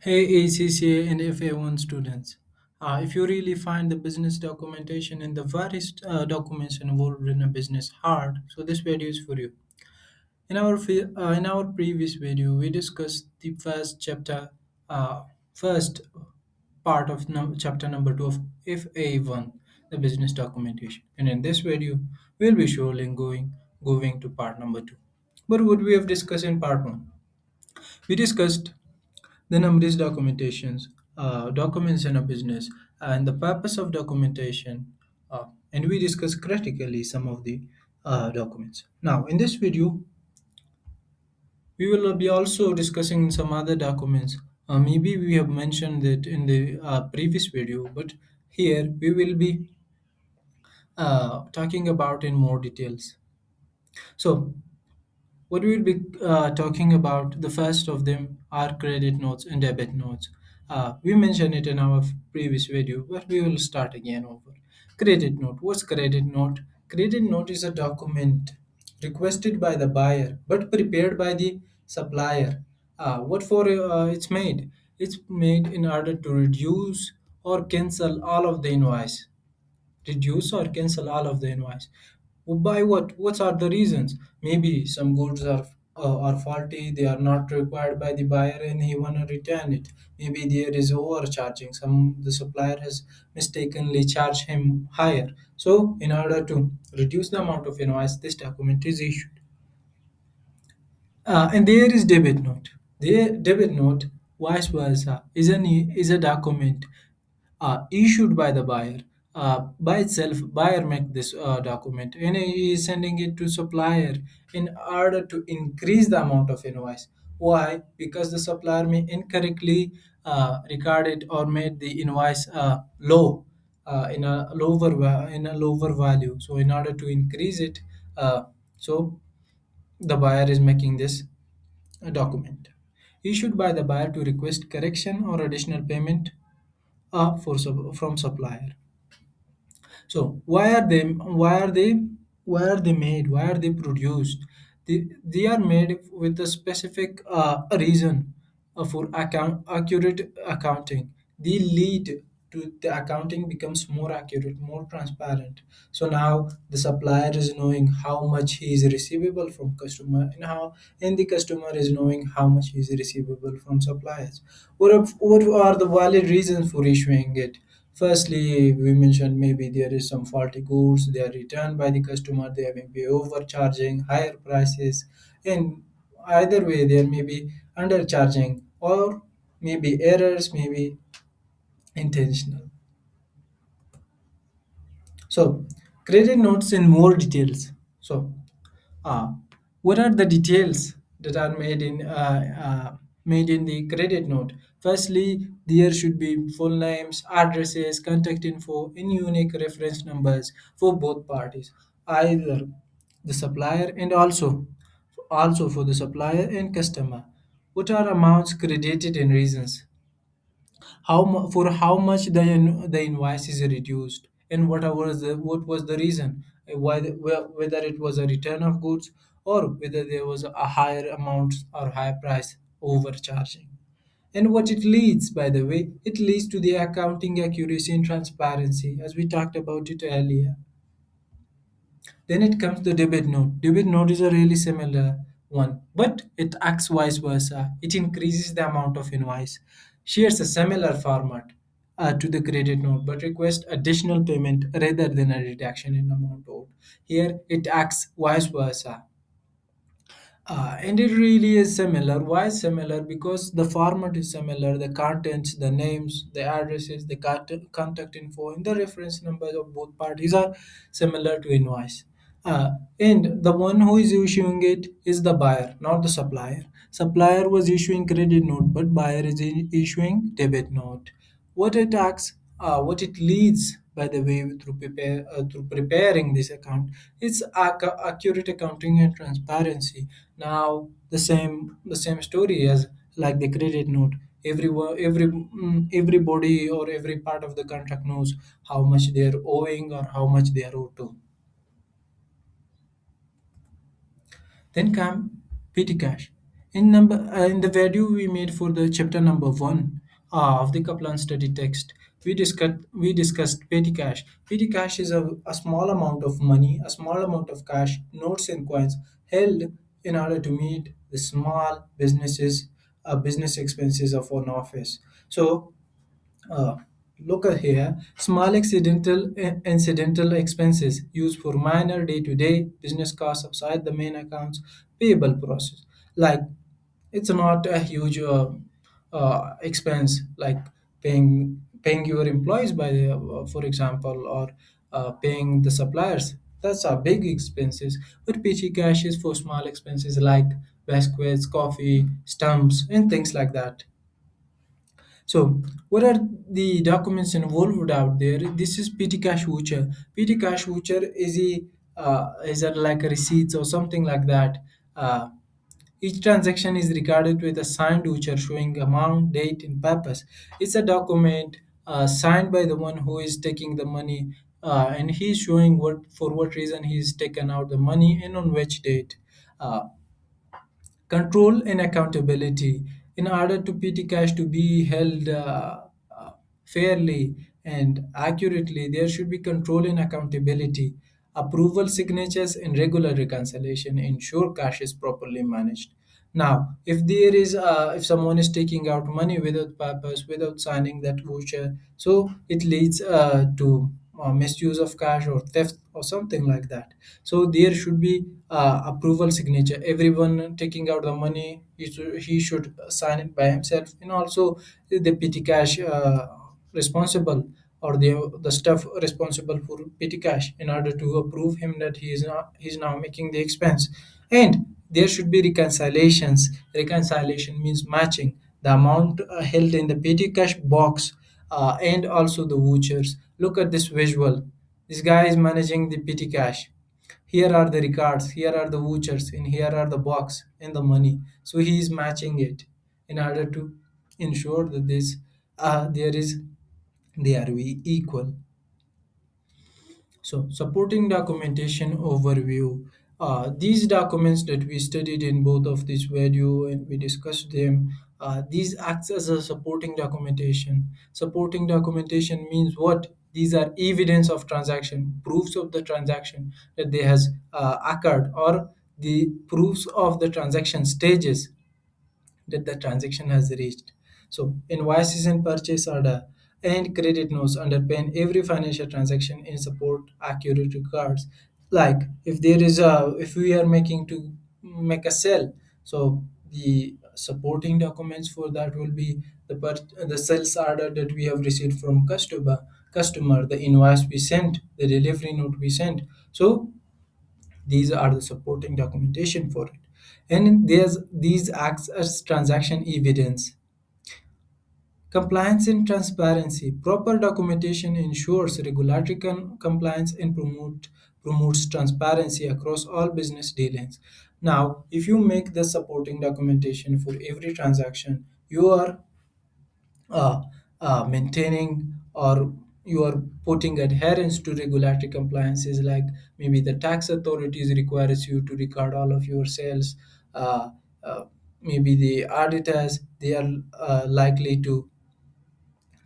Hey ACCA and FA1 students, if you really find the business documentation and the various documents involved in a business hard, so this video is for you. In our previous video, we discussed the uh, first part of chapter number 2 of FA1, the business documentation. And in this video, we'll be surely going to part number 2. But what we have discussed in part 1? We discussed the numbers documentations, documents in a business, and the purpose of documentation. And we discuss critically some of the documents. Now, in this video, we will be also discussing some other documents. Maybe we have mentioned it in the previous video, but here we will be talking about in more details. So, what we'll be talking about, the first of them are credit notes and debit notes. We mentioned it in our previous video, but we will start again over. Credit note. What's credit note? Credit note is a document requested by the buyer but prepared by the supplier. What for it's made? It's made in order to reduce or cancel all of the invoice, reduce or cancel all of the invoice. By what? What are the reasons? Maybe some goods are faulty, they are not required by the buyer and he wanna return it. Maybe there is overcharging, some the supplier has mistakenly charged him higher. So in order to reduce the amount of invoice, this document is issued. And there is debit note. The debit note, vice versa, is a document issued by the buyer. By itself, buyer make this document and he is sending it to supplier in order to increase the amount of invoice. Why? Because the supplier may incorrectly record it or made the invoice low, in a lower value. So in order to increase it, so the buyer is making this document issued by the buyer to request correction or additional payment from supplier. So why are they made? Why are they produced? They are made with a specific reason for accurate accounting. They lead to the accounting becomes more accurate, more transparent. So now the supplier is knowing how much he is receivable from customer, and the customer is knowing how much he is receivable from suppliers. What are the valid reasons for issuing it? Firstly, we mentioned maybe there is some faulty goods, they are returned by the customer, they may be overcharging higher prices, and either way, there may be undercharging or maybe errors, maybe intentional. So, credit notes in more details. So, uh, what are the details that are made in the credit note? Firstly, there should be full names, addresses, contact info, and unique reference numbers for both parties, either the supplier and also for the supplier and customer. What are amounts credited and reasons? For how much the invoice is reduced, and what was the reason, whether it was a return of goods or whether there was a higher amount or higher price overcharging. And what it leads, by the way, it leads to the accounting accuracy and transparency, as we talked about it earlier. Then it comes the debit note. Debit note is a really similar one, but it acts vice versa. It increases the amount of invoice, shares a similar format to the credit note, but requests additional payment rather than a reduction in amount owed. Here it acts vice versa. And it really is similar. Why similar? Because the format is similar, the contents, the names, the addresses, the contact info, and the reference numbers of both parties are similar to invoice. And the one who is issuing it is the buyer, not the supplier. Supplier was issuing credit note, but buyer is issuing debit note. What it leads, by the way, through preparing this account, it's accurate accounting and transparency. Now the same story as like the credit note. Everybody or every part of the contract knows how much they are owing or how much they are owed to. Then come petty cash. In the video we made for the chapter number one of the Kaplan study text, we discussed petty cash. Petty cash is a small amount of money, a small amount of cash, notes and coins held in order to meet the small business expenses of an office. So uh, look at here. Small incidental expenses used for minor day-to-day business costs outside the main accounts payable process. Like it's not a huge expense like paying your employees by for example, or paying the suppliers. That's a big expenses. But petty cash is for small expenses like biscuits, coffee, stamps, and things like that. So, what are the documents involved out there? This is petty cash voucher. Petty cash voucher is a like a receipts or something like that. Uh, each transaction is recorded with a signed voucher showing amount, date, and purpose. It's a document signed by the one who is taking the money, and he's showing what for what reason he's taken out the money and on which date. Uh, Control and accountability. In order to petty cash to be held fairly and accurately, there should be control and accountability. Approval signatures and regular reconciliation ensure cash is properly managed. Now, if someone is taking out money without purpose, without signing that voucher, so it leads to misuse of cash or theft or something like that. So there should be approval signature. Everyone taking out the money, he should sign it by himself, and also the petty cash responsible, or the staff responsible for petty cash, in order to approve him that he's now making the expense. And there should be reconciliations. Reconciliation means matching the amount held in the petty cash box and also the vouchers. Look at this visual. This guy is managing the petty cash. Here are the records, here are the vouchers, and here are the box and the money. So he is matching it in order to ensure that this there is they are equal. So, supporting documentation overview. These documents that we studied in both of this video and we discussed them, these acts as a supporting documentation. Supporting documentation means what? These are evidence of transaction, proofs of the transaction that they has occurred, or the proofs of the transaction stages that the transaction has reached. So invoices and purchase order and credit notes underpin every financial transaction and support accurate records. Like if we are making to make a sale, so the supporting documents for that will be the sales order that we have received from customer, the invoice we sent, the delivery note we sent. So these are the supporting documentation for it. And these acts as transaction evidence. Compliance and transparency. Proper documentation ensures regulatory compliance and promotes transparency across all business dealings. Now, if you make the supporting documentation for every transaction, you are uh, maintaining, or you are putting adherence to regulatory compliances, like maybe the tax authorities requires you to record all of your sales. uh, uh, Maybe the auditors, they are likely to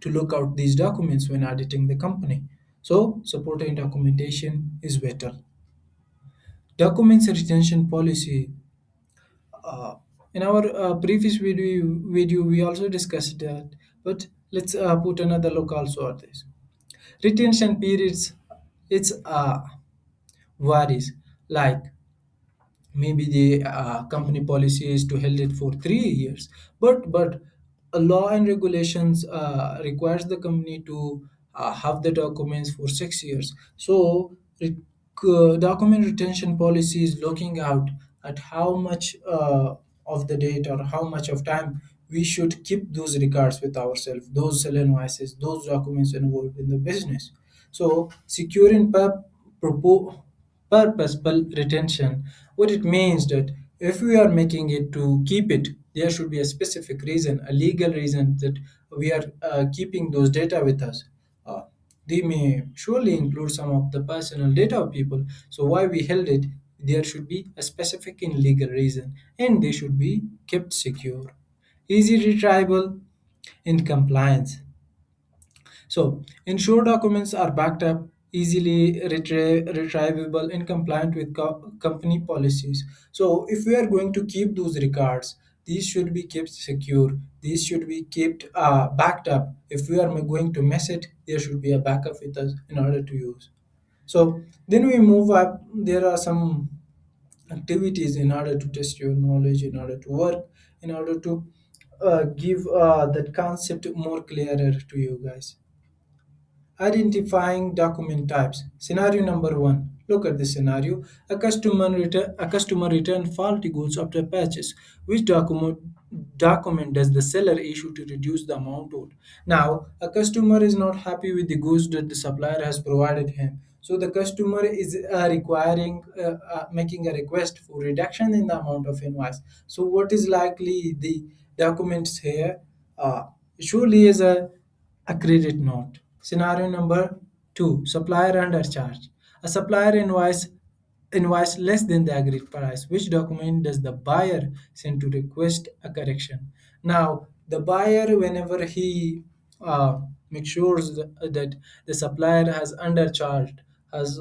look out these documents when auditing the company. So supporting documentation is vital. Documents retention policy. uh, in our previous video we also discussed that, but let's put another look also at this. Retention periods, it's varies. Like maybe the company policy is to hold it for 3 years, but a law and regulations requires the company to have the documents for 6 years. So document retention policy is looking out at how much of the date or how much of time we should keep those records with ourselves, those sell invoices, those documents involved in the business. So securing purposeful retention, what it means that if we are making it to keep it, there should be a specific reason, a legal reason that we are keeping those data with us. uh, they may surely include some of the personal data of people. So why we held it? there should be a specific and legal reason, and they should be kept secure, easy retrieval, and compliance. So, ensure documents are backed up, easily retrievable, and compliant with company policies. So, if we are going to keep those records, these should be kept secure. These should be kept backed up. If we are going to mess it, there should be a backup with us in order to use. So, then we move up. There are some activities in order to test your knowledge, in order to work, in order to give that concept more clearer to you guys. Identifying document types. Scenario number one. Look at this scenario. A customer return faulty goods after patches. Which document does the seller issue to reduce the amount owed? Now, a customer is not happy with the goods that the supplier has provided him. So the customer is making a request for reduction in the amount of invoice. So what is likely the documents here? Uh, Surely is a credit note. Scenario number two, supplier undercharge. A supplier invoice less than the agreed price. Which document does the buyer send to request a correction? Now, the buyer, whenever he makes sure that the supplier has undercharged, has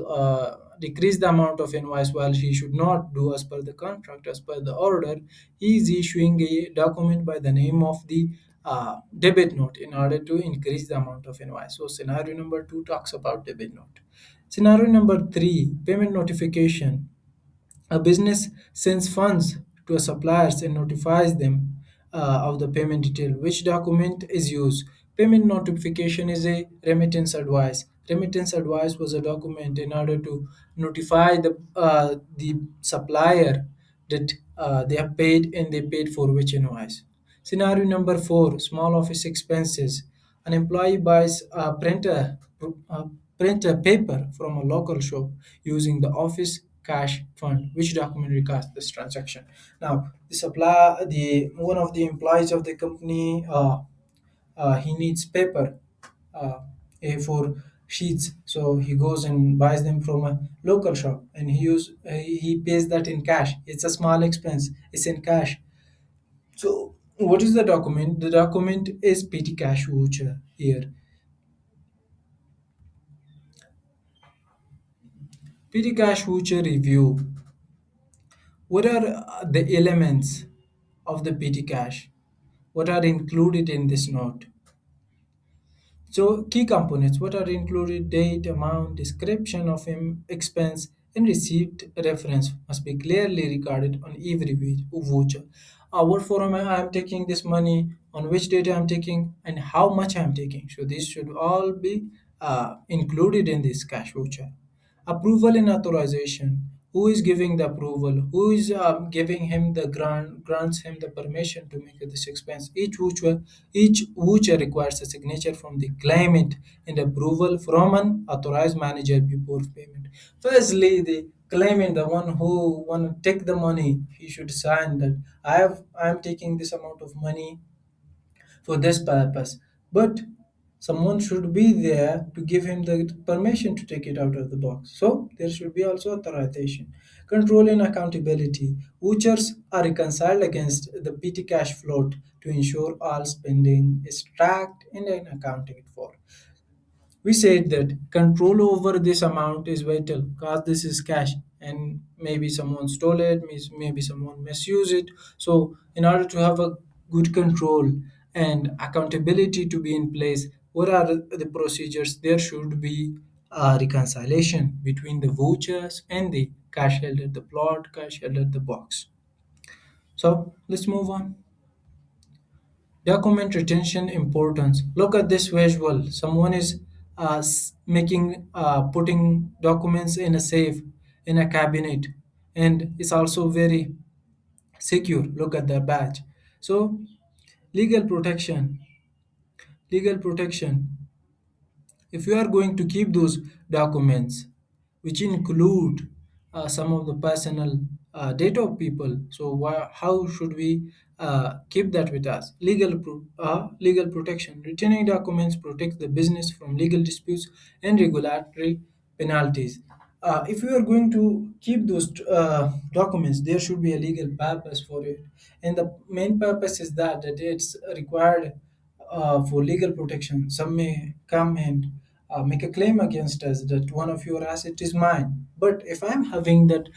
decreased the amount of invoice while he should not do as per the contract, as per the order, he is issuing a document by the name of the debit note in order to increase the amount of invoice. So scenario number two talks about debit note. Scenario number three, payment notification. A business sends funds to a suppliers and notifies them of the payment detail. Which document is used? Payment notification is a remittance advice. Remittance advice was a document in order to notify the supplier that they have paid and they paid for which invoice. Scenario number four, small office expenses. An employee buys a printer paper from a local shop using the office cash fund. Which document records this transaction? Now, the one of the employees of the company, he needs paper, uh, A4 sheets. So he goes and buys them from a local shop, and he pays that in cash. It's a small expense. It's in cash. So, what is the document? The document is PT cash voucher here. PT cash voucher review. What are the elements of the PT cash? What are included in this note? So, key components what are included date, amount, description of expense, and receipt reference must be clearly recorded on every voucher. What for I am taking this money, on which date I am taking, and how much I am taking. So, this should all be included in this cash voucher. Approval and authorization. Who is giving the approval? Who is giving him the grants him the permission to make this expense? Each voucher requires a signature from the claimant and approval from an authorized manager before payment. Firstly, the claimant, the one who want to take the money, he should sign that I am taking this amount of money for this purpose. But someone should be there to give him the permission to take it out of the box. So there should be also authorization. Control and accountability. Vouchers are reconciled against the PT cash float to ensure all spending is tracked and accounted for. We said that control over this amount is vital because this is cash and maybe someone stole it, maybe someone misused it. So in order to have a good control and accountability to be in place, what are the procedures? There should be a reconciliation between the vouchers and the cash held at the plot, cash held at the box. So let's move on. Document retention importance. Look at this visual. Someone is putting documents in a safe, in a cabinet, and it's also very secure. Look at their badge. So, legal protection. Legal protection. If you are going to keep those documents, which include some of the personal data of people, so how should we keep that with us? Legal protection. Retaining documents protects the business from legal disputes and regulatory penalties. if you are going to keep those documents, there should be a legal purpose for it, and the main purpose is that it's required for legal protection. Some may come and make a claim against us that one of your asset is mine. But if I'm having that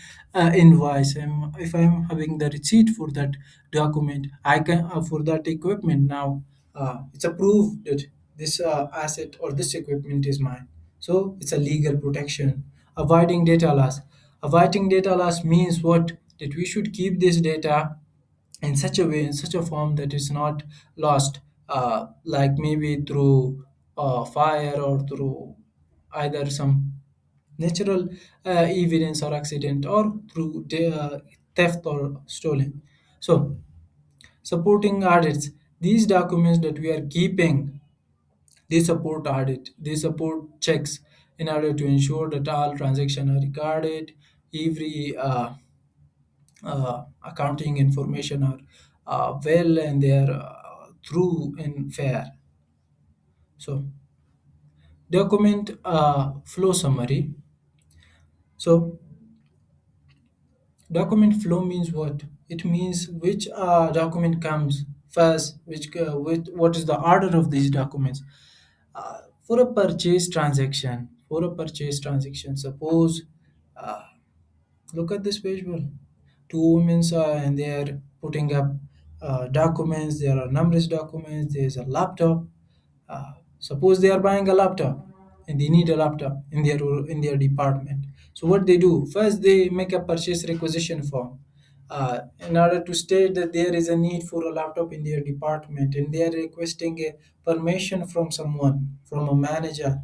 invoice, if I'm having the receipt for that document, I can for that equipment now. It's a proof that this asset or this equipment is mine. So it's a legal protection. Avoiding data loss. Avoiding data loss means what? That we should keep this data in such a way, in such a form that it's not lost, like maybe through fire or through either some natural evidence or accident or through theft or stolen. So, supporting audits. These documents that we are keeping, they support audit, they support checks in order to ensure that all transactions are recorded, every accounting information are well and they are true and fair. So, document flow summary. So, document flow means what? It means which document comes first, what is the order of these documents. For a purchase transaction, suppose uh, look at this visual. Two women and they are putting up documents. There are numerous documents. There's a laptop. Suppose they are buying a laptop and they need a laptop in their department. So what they do first, they make a purchase requisition form in order to state that there is a need for a laptop in their department, and they are requesting a permission from someone, from a manager,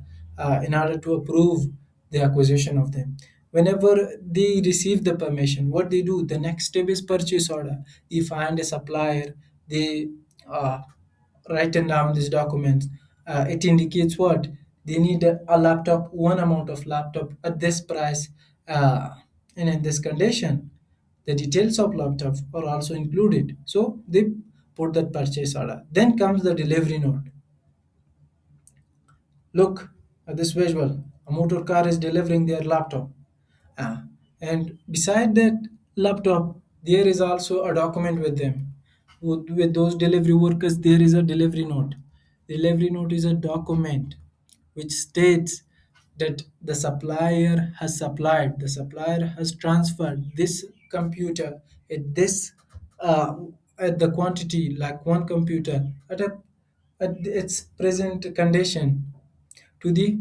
in order to approve the acquisition of them. Whenever they receive the permission, what they do, the next step is purchase order. They find a supplier, they uh, written down these documents. It indicates what? They need a laptop, one amount of laptop at this price, and in this condition. The details of laptop are also included. So they put that purchase order. Then comes the delivery note. Look at this visual. A motor car is delivering their laptop. Ah, and beside that laptop, there is also a document with them. With those delivery workers, there is a delivery note. Delivery note is a document which states that the supplier has transferred this computer at this uh, at the quantity like one computer at its present condition to the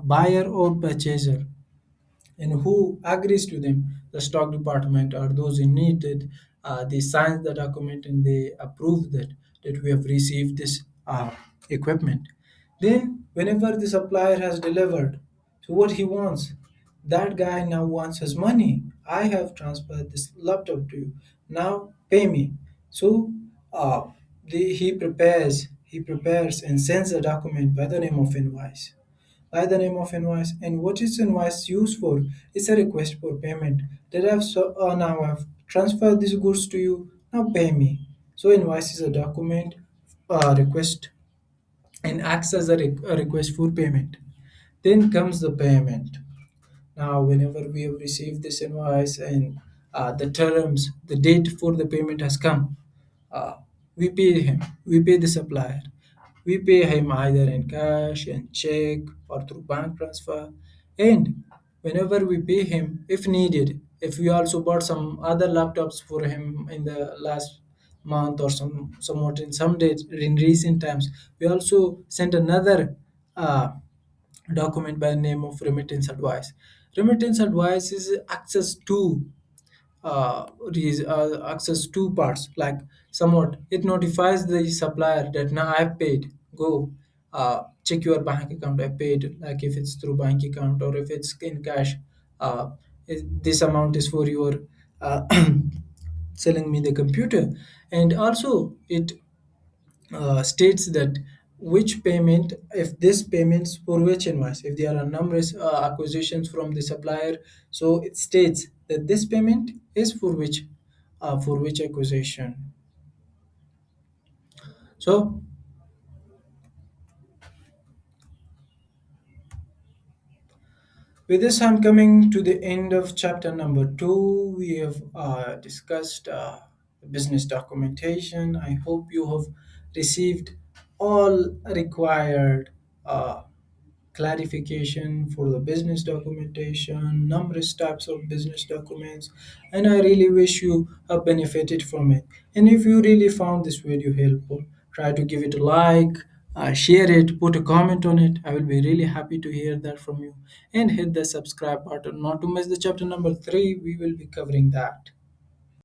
buyer or purchaser, and who agrees to them, the stock department or those in needed. They sign the document and they approve that we have received this equipment. Then whenever the supplier has delivered, so what he wants, that guy now wants his money. I have transferred this laptop to you, now pay me. So uh, he prepares and sends a document by the name of invoice, and what is invoice used for? It's a request for payment that now I've transferred these goods to you, now pay me. So invoice is a document request and acts as a request for payment. Then comes the payment. Now, whenever we have received this invoice and the date for the payment has come, uh, we pay him, we pay the supplier. We pay him either in cash, in check, or through bank transfer. And whenever we pay him, if needed, if we also bought some other laptops for him in the last month or somewhat in some days in recent times, we also sent another document by the name of remittance advice. Remittance advice is access two parts, like somewhat it notifies the supplier that now I've paid, go check your bank account, I paid, like if it's through bank account or if it's in cash, uh, this amount is for your uh, selling me the computer. And also it states that which payment, if this payments for which invoice, if there are numerous acquisitions from the supplier, so it states that this payment is for which acquisition. So With this, I'm coming to the end of chapter number two. We have discussed business documentation. I hope you have received all required clarification for the business documentation, numerous types of business documents, and I really wish you have benefited from it. And if you really found this video helpful, try to give it a like, share it, put a comment on it. I will be really happy to hear that from you. And hit the subscribe button not to miss the chapter number three. We will be covering that.